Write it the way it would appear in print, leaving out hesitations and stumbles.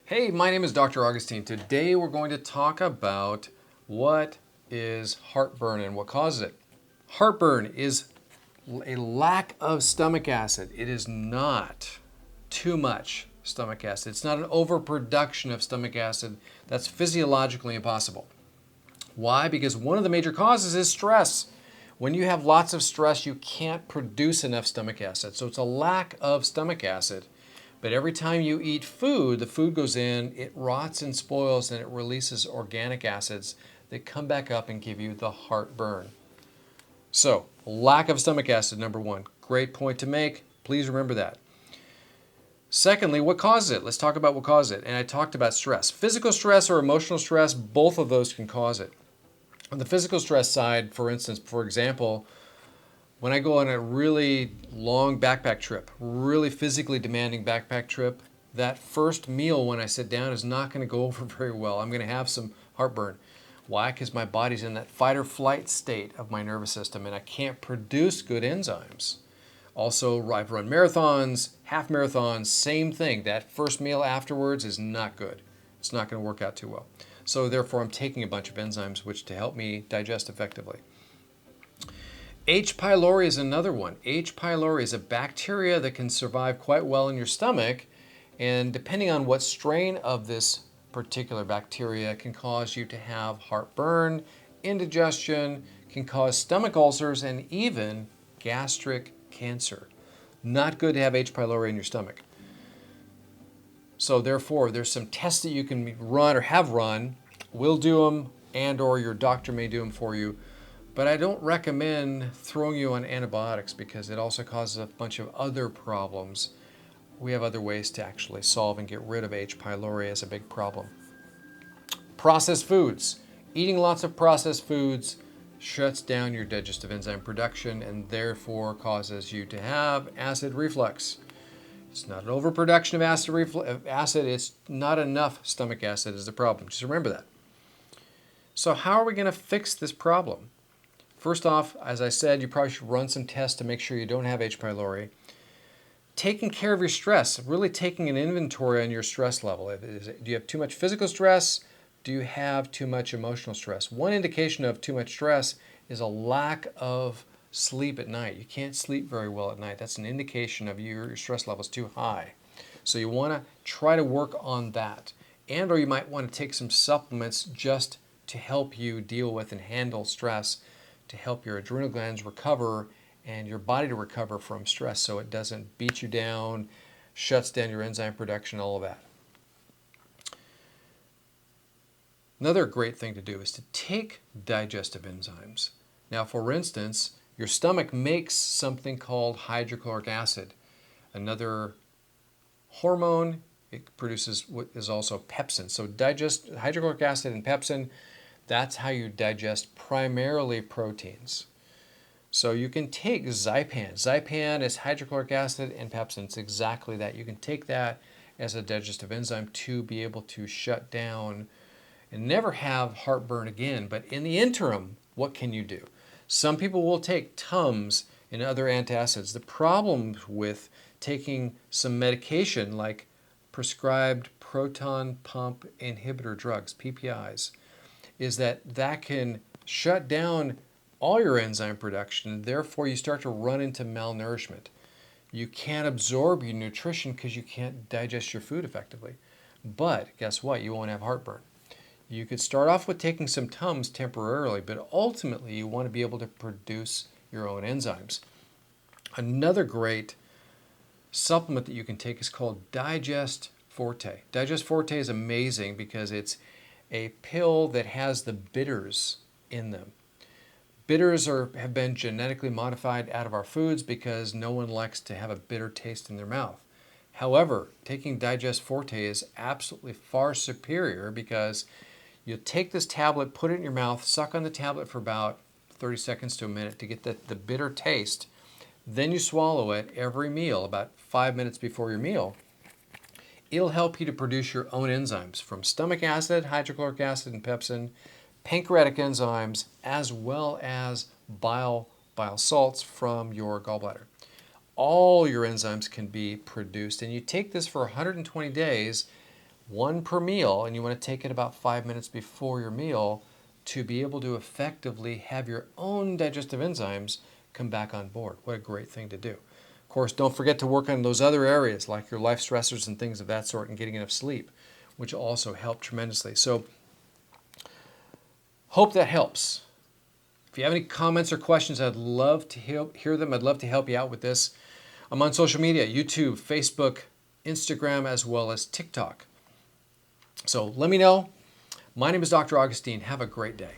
Hey, my name is Dr. Augustine. Today we're going to talk about what is heartburn and what causes it. Heartburn is a lack of stomach acid. It is not too much stomach acid. It's not an overproduction of stomach acid. That's physiologically impossible. Why? Because one of the major causes is stress. When you have lots of stress, you can't produce enough stomach acid. So it's a lack of stomach acid. But every time you eat food, the food goes in, it rots and spoils, and it releases organic acids that come back up and give you the heartburn. So, lack of stomach acid, number one. Great point to make. Please remember that. Secondly, what causes it? Let's talk about what causes it. And I talked about stress. Physical stress or emotional stress, both of those can cause it. On the physical stress side, for instance, for example, when I go on a really long backpack trip, really physically demanding backpack trip, that first meal when I sit down is not going to go over very well. I'm going to have some heartburn. Why? Because my body's in that fight or flight state of my nervous system and I can't produce good enzymes. Also, I've run marathons, half marathons, same thing. That first meal afterwards is not good. It's not going to work out too well. So therefore, I'm taking a bunch of enzymes which to help me digest effectively. H. pylori is another one. H. pylori is a bacteria that can survive quite well in your stomach, and depending on what strain of this particular bacteria can cause you to have heartburn, indigestion, can cause stomach ulcers, and even gastric cancer. Not good to have H. pylori in your stomach. So therefore, there's some tests that you can run or have run. We'll do them, and or your doctor may do them for you. But I don't recommend throwing you on antibiotics because it also causes a bunch of other problems. We have other ways to actually solve and get rid of H. pylori as a big problem. Processed foods. Eating lots of processed foods shuts down your digestive enzyme production and therefore causes you to have acid reflux. It's not an overproduction of acid, it's not enough stomach acid is the problem. Just remember that. So how are we going to fix this problem? First off, as I said, you probably should run some tests to make sure you don't have H. pylori. Taking care of your stress, really taking an inventory on your stress level. Do you have too much physical stress? Do you have too much emotional stress? One indication of too much stress is a lack of sleep at night. You can't sleep very well at night. That's an indication of your stress level is too high. So you want to try to work on that. And or you might want to take some supplements just to help you deal with and handle stress, to help your adrenal glands recover and your body to recover from stress so it doesn't beat you down, shuts down your enzyme production, all of that. Another great thing to do is to take digestive enzymes. Now, for instance, your stomach makes something called hydrochloric acid, another hormone. It produces what is also pepsin. So hydrochloric acid and pepsin, that's how you digest primarily proteins. So you can take Zypan. Zypan is hydrochloric acid and pepsin. It's exactly that. You can take that as a digestive enzyme to be able to shut down and never have heartburn again. But in the interim, what can you do? Some people will take Tums and other antacids. The problem with taking some medication like prescribed proton pump inhibitor drugs, PPIs, is that that can shut down all your enzyme production. Therefore, you start to run into malnourishment. You can't absorb your nutrition because you can't digest your food effectively. But guess what? You won't have heartburn. You could start off with taking some Tums temporarily, but ultimately you want to be able to produce your own enzymes. Another great supplement that you can take is called Digest Forte. Digest Forte is amazing because it's a pill that has the bitters in them. Bitters have been genetically modified out of our foods because no one likes to have a bitter taste in their mouth. However, taking Digest Forte is absolutely far superior because you take this tablet, put it in your mouth, suck on the tablet for about 30 seconds to a minute to get the bitter taste. Then you swallow it every meal, about 5 minutes before your meal. It'll help you to produce your own enzymes from stomach acid, hydrochloric acid, and pepsin, pancreatic enzymes, as well as bile salts from your gallbladder. All your enzymes can be produced, and you take this for 120 days one per meal, and you want to take it about 5 minutes before your meal to be able to effectively have your own digestive enzymes come back on board. What a great thing to do. Of course, don't forget to work on those other areas like your life stressors and things of that sort and getting enough sleep, which also help tremendously. So, hope that helps. If you have any comments or questions, I'd love to hear them. I'd love to help you out with this. I'm on social media, YouTube, Facebook, Instagram, as well as TikTok. So let me know. My name is Dr. Augustine. Have a great day.